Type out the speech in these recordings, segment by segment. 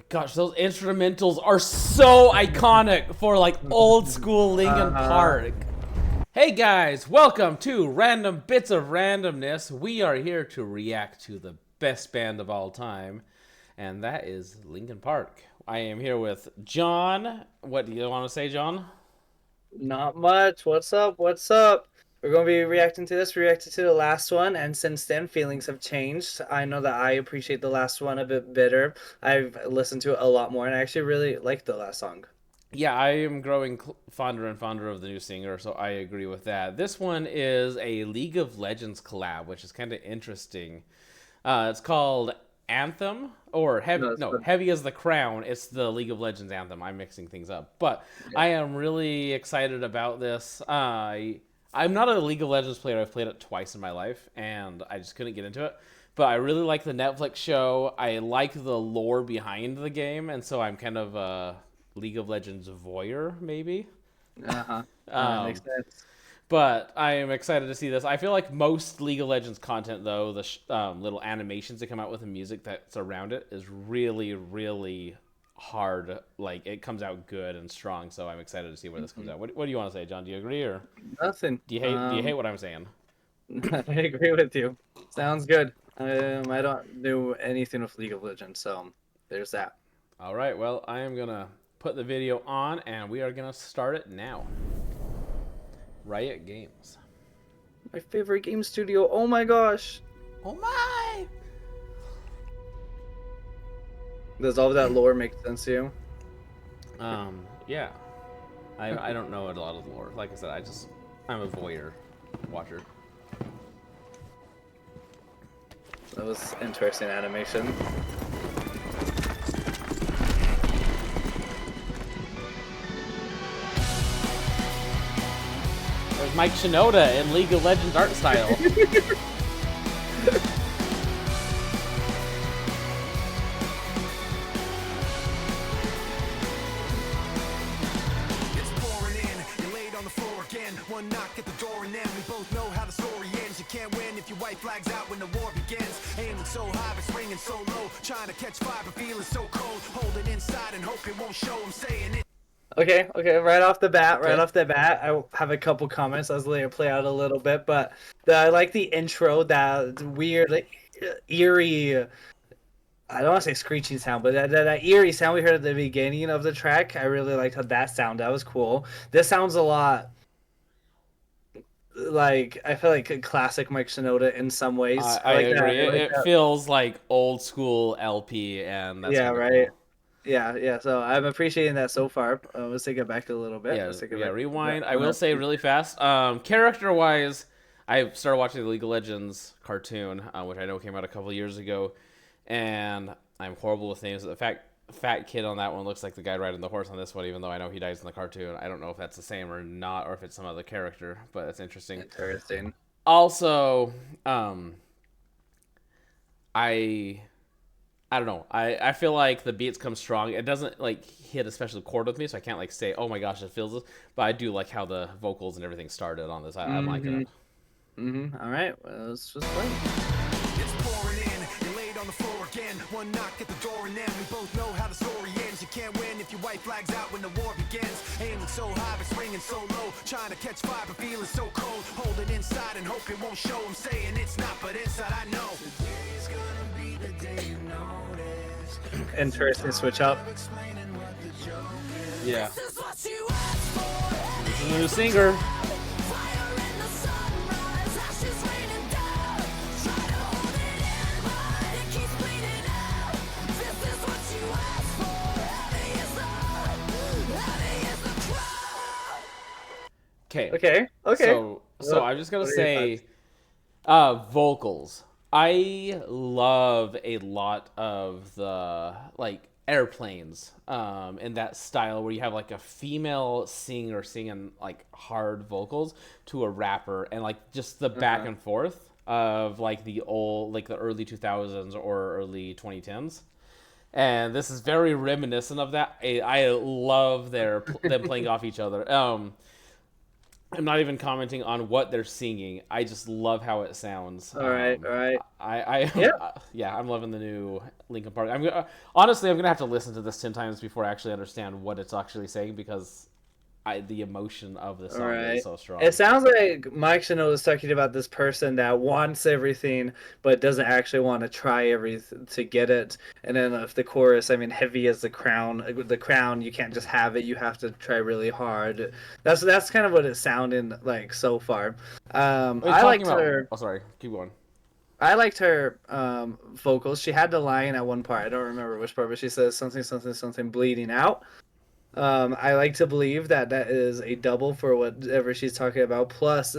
Gosh, those instrumentals are so iconic for like old school Linkin Park. Hey guys, welcome to Random Bits of Randomness. We are here to react to the best band of all time, and that is Linkin Park. I am here with John. What do you want to say, John? Not much. What's up? What's up? We're going to be reacting to this. We reacted to the last one, and since then, feelings have changed. I know that I appreciate the last one a bit better. I've listened to it a lot more, and I actually really like the last song. Yeah, I am growing fonder and fonder of the new singer, so I agree with that. This one is a League of Legends collab, which is kind of interesting. It's called Anthem, or No, it's good. Heavy as the Crown. It's the League of Legends anthem. I'm mixing things up, but Yeah. I am really excited about this. I'm not a League of Legends player. I've played it twice in my life, and I just couldn't get into it. But I really like the Netflix show. I like the lore behind the game, and so I'm kind of a League of Legends voyeur, maybe. Uh-huh. Makes Um, sense. but I am excited to see this. I feel like most League of Legends content, though, the little animations that come out with the music that's around it is really, really hard. Like, it comes out good and strong, so I'm excited to see where this comes Mhm. out. What do you want to say, John? Do you agree, or Nothing. do you hate what I'm saying? I agree with you. Sounds good. I don't do anything with League of Legends, so there's that. All right, well, I am going to put the video on, and we are going to start it now. Riot Games. My favorite game studio. Oh my gosh. Oh my! Does all of that lore make sense to you? Yeah. I don't know a lot of lore. Like I said, I'm a voyeur watcher. That was interesting animation. There's Mike Shinoda in League of Legends art style. It's pouring in, you're laid on the floor again. One knock at the door and then we both know how the story ends. You can't win if your white flag's out when the war begins. Aiming so high but swinging so low, trying to catch fire but feeling so cold. Hold it inside and hope it won't show. I'm saying it. Okay, right off the bat, Okay. I have a couple comments. I was letting it play out a little bit, but I like the intro, that weird, like, eerie. I don't want to say screeching sound, but that eerie sound we heard at the beginning of the track. I really liked how that sounded. That was cool. This sounds a lot like, I feel like a classic Mike Shinoda in some ways. I I like that. agree. I like It that. feels like old school LP, and that's Yeah, kind of right. cool. Yeah. So I'm appreciating that so far. Let's take it back a little bit. Yeah, Let's take it yeah. back a little Rewind. I will bit. say really fast. Character wise, I started watching the League of Legends cartoon, which I know came out a couple years ago, and I'm horrible with names. The fat kid on that one looks like the guy riding the horse on this one, even though I know he dies in the cartoon. I don't know if that's the same or not, or if it's some other character, but that's interesting. Interesting. Also, I I don't know. I feel like the beats come strong. It doesn't like hit a special chord with me, so I can't like say, "Oh my gosh, it feels this." But I do like how the vocals and everything started on this. I'm liking Mm-hmm. it. All right. Well, let's just play. It's pouring in, you're laid on the floor again. One knock at the door and then we both know how the story ends. You can't win if your white flag's out when the war begins. Aiming so high but swinging so low, trying to catch fire but feeling so cold. Hold it inside and hope it won't show. I'm saying it's not, but inside I know. Today's gonna be the day you notice. Interesting switch up. Yeah. This is what you asked for. This is a new singer. Fire in the sunrise, ashes raining down. Try to hold it in, but it keeps bleeding out. This is what you asked for. Heavy is the crowd. Okay. Okay. So I'm just gonna What are your say, thoughts? vocals. I love a lot of the like airplanes in that style where you have like a female singer singing like hard vocals to a rapper, and like just the back Uh-huh. and forth of like the old, like the early 2000s or early 2010s. And this is very reminiscent of that. I love them playing off each other. I'm not even commenting on what they're singing. I just love how it sounds. All right. Yeah. Yeah, I'm loving the new Linkin Park. Honestly, I'm gonna have to listen to this 10 times before I actually understand what it's actually saying because the emotion of the song is so strong. It sounds like Mike Shinoda was talking about this person that wants everything but doesn't actually want to try everything to get it. And then if the chorus, I mean, heavy as the crown, you can't just have it. You have to try really hard. That's kind of what it's sounding like so far. I liked her. Oh, sorry. Keep going. I liked her vocals. She had the line at one part. I don't remember which part, but she says something bleeding out. I like to believe that is a double for whatever she's talking about. Plus,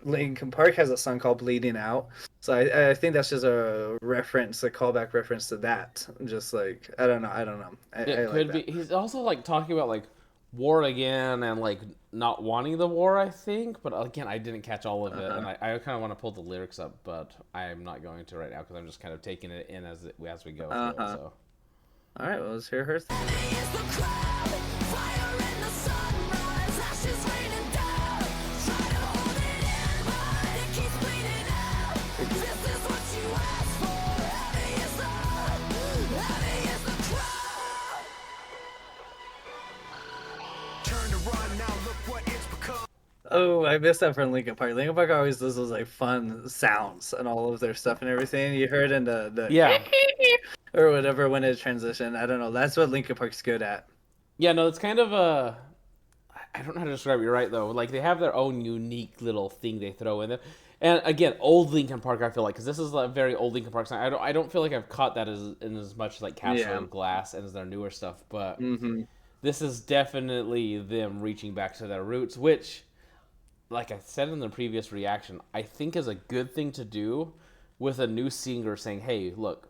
Linkin Park has a song called "Bleeding Out," so I think that's just a reference, a callback reference to that. Just like I don't know. It could be. He's also like talking about like war again and like not wanting the war. I think, but again, I didn't catch all of it, and I kind of want to pull the lyrics up, but I'm not going to right now because I'm just kind of taking it in as we go through it. So. All right, well, let's hear her thing. Oh, I missed that from Linkin Park. Linkin Park always does those like fun sounds and all of their stuff and everything. You heard in the yeah or whatever when it transitioned. I don't know. That's what Linkin Park's good at. Yeah, no, it's kind of a. I don't know how to describe it. You're right though. Like they have their own unique little thing they throw in there. And again, old Linkin Park, I feel like, because this is a very old Linkin Park song. I don't feel like I've caught that in as much like Castle of Glass as their newer stuff. But this is definitely them reaching back to their roots, which, like I said in the previous reaction, I think is a good thing to do with a new singer saying, hey, look,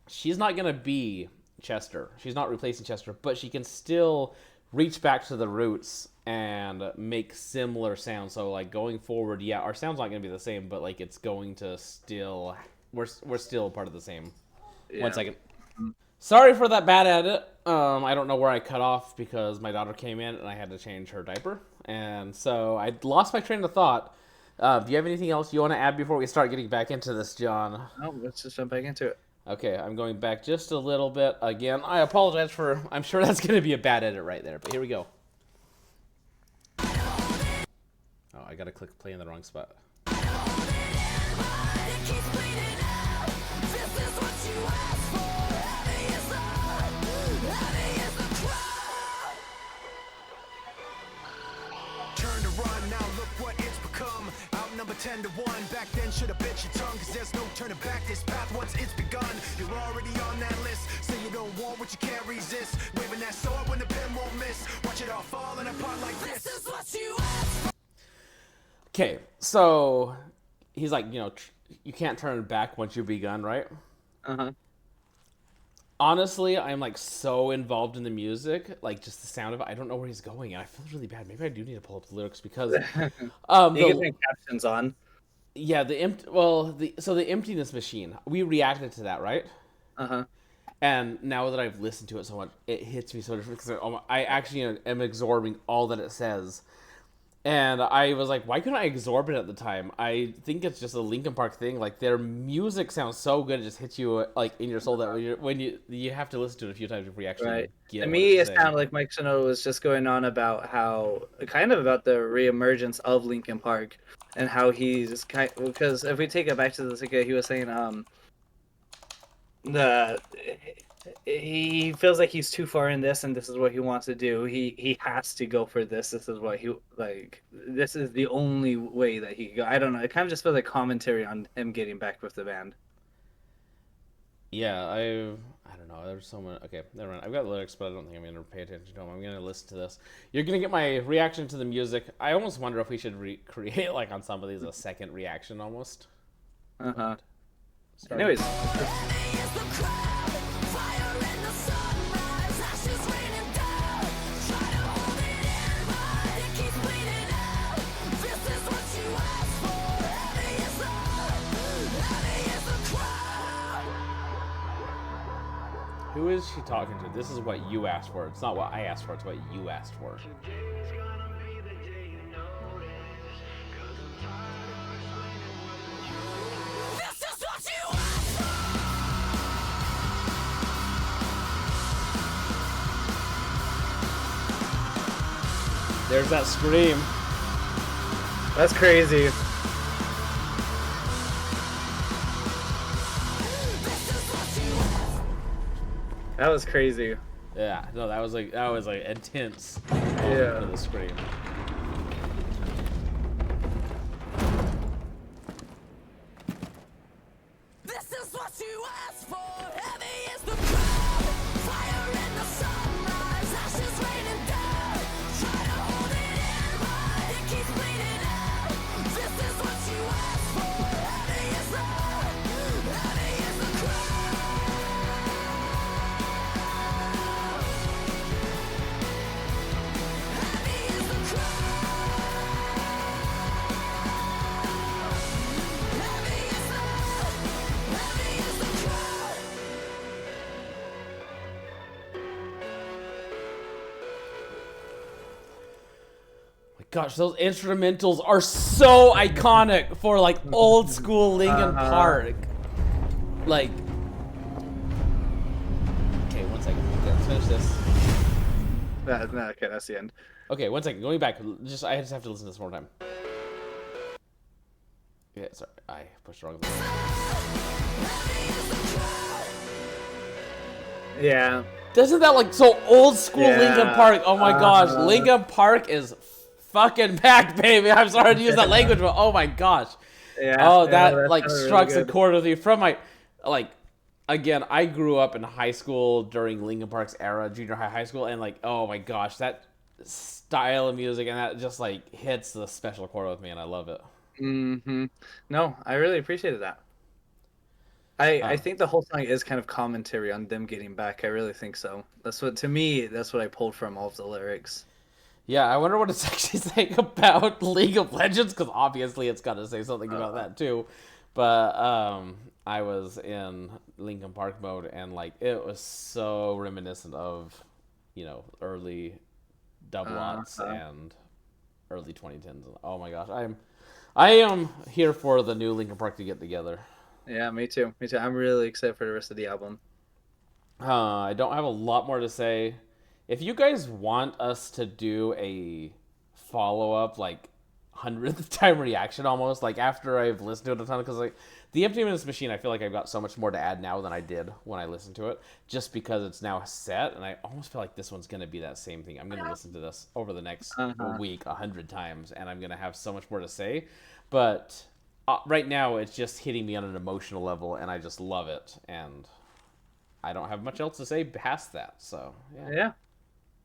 she's not going to be Chester. She's not replacing Chester, but she can still reach back to the roots and make similar sounds. So like going forward, yeah, our sound's not going to be the same, but like it's going to still, we're still part of the same. Yeah. 1 second. Sorry for that bad edit. I don't know where I cut off because my daughter came in and I had to change her diaper. And so I lost my train of thought. Do you have anything else you want to add before we start getting back into this, John? No, let's just jump back into it. Okay, I'm going back just a little bit. Again, I apologize for... I'm sure that's going to be a bad edit right there, but here we go. Oh, I got to click play in the wrong spot. Turn to run, now look what it's become. Outnumber 10 to 1. Back then should have bit your tongue, cause there's no turning back. This path once it's begun, you're already on that list. Say you don't want what you can't resist. Waving that sword when the pen won't miss. Watch it all falling apart like this. This is what you asked for. Okay, so he's like, you know, you can't turn back once you've begun, right? Uh-huh. Honestly, I'm like so involved in the music, like just the sound of it. I don't know where he's going, and I feel really bad. Maybe I do need to pull up the lyrics because you can turn captions on. Yeah, the emptiness machine. We reacted to that, right? Uh-huh. And now that I've listened to it so much, it hits me so different because I actually am absorbing all that it says. And I was like, why couldn't I absorb it at the time? I think it's just a Linkin Park thing. Like their music sounds so good, it just hits you like in your soul that when you have to listen to it a few times before you actually get it. To me, it sounded like Mike Shinoda was just going on about how about the reemergence of Linkin Park and how he's because if we take it back to the ticket, he was saying he feels like he's too far in this and this is what he wants to do. He has to go for this. This is what he like. This is the only way that he can go. I don't know. It kind of just feels like commentary on him getting back with the band. Yeah, I don't know. There's so many. Okay, never mind. I've got the lyrics, but I don't think I'm going to pay attention to them. I'm going to listen to this. You're going to get my reaction to the music. I almost wonder if we should recreate, like on some of these, a second reaction almost. Uh-huh. Anyways. Who is she talking to? This is what you asked for. It's not what I asked for. It's what you asked for. There's that scream. That's crazy. That was crazy. Yeah, no, that was like intense. Yeah. For the scream. This is what you asked for. Heavy is the crowd. Fire in the sunrise. Ashes raining down. Try to hold it in, but it keeps bleeding out. This is what you asked for. Heavy is the crowd. Heavy is the crowd. Heavy is the crowd. My gosh, those instrumentals are so iconic for like old school Linkin Park. Like, okay, one second. Let's finish this. Okay, that's the end. Okay, one second. Going back, I just have to listen to this one more time. Yeah, sorry, I pushed the wrong button. Yeah. Doesn't that like so old school Yeah. Linkin Park? Oh my gosh, Linkin Park is fucking back, baby. I'm sorry to use that language, but oh my gosh. Yeah. Oh, yeah, that that's like really strikes a good. chord with me from my like. Again, I grew up in high school during Linkin Park's era, junior high school, and like, oh my gosh, that style of music and that just like hits the special chord with me, and I love it. Mm-hmm. No, I really appreciated that. I think the whole song is kind of commentary on them getting back. I really think so. That's what, to me, that's what I pulled from all of the lyrics. Yeah, I wonder what it's actually saying about League of Legends, because obviously it's got to say something about that too. But I was in Linkin Park mode, and like it was so reminiscent of, early double aughts and early 2010s. Oh my gosh, I am here for the new Linkin Park to get together. Yeah, me too. Me too. I'm really excited for the rest of the album. I don't have a lot more to say. If you guys want us to do a follow-up, like 100th time reaction almost, like after I've listened to it a ton, because like the Empty Minutes Machine, I feel like I've got so much more to add now than I did when I listened to it, just because it's now set, and I almost feel like this one's going to be that same thing. I'm going to listen to this over the next week 100 times, and I'm going to have so much more to say, but right now it's just hitting me on an emotional level, and I just love it, and I don't have much else to say past that, so yeah. Yeah.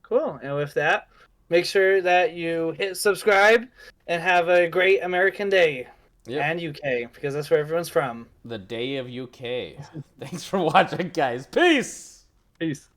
Cool. And with that, make sure that you hit subscribe and have a great American Day. Yep. And UK, because that's where everyone's from. The day of UK. Thanks for watching, guys. Peace! Peace.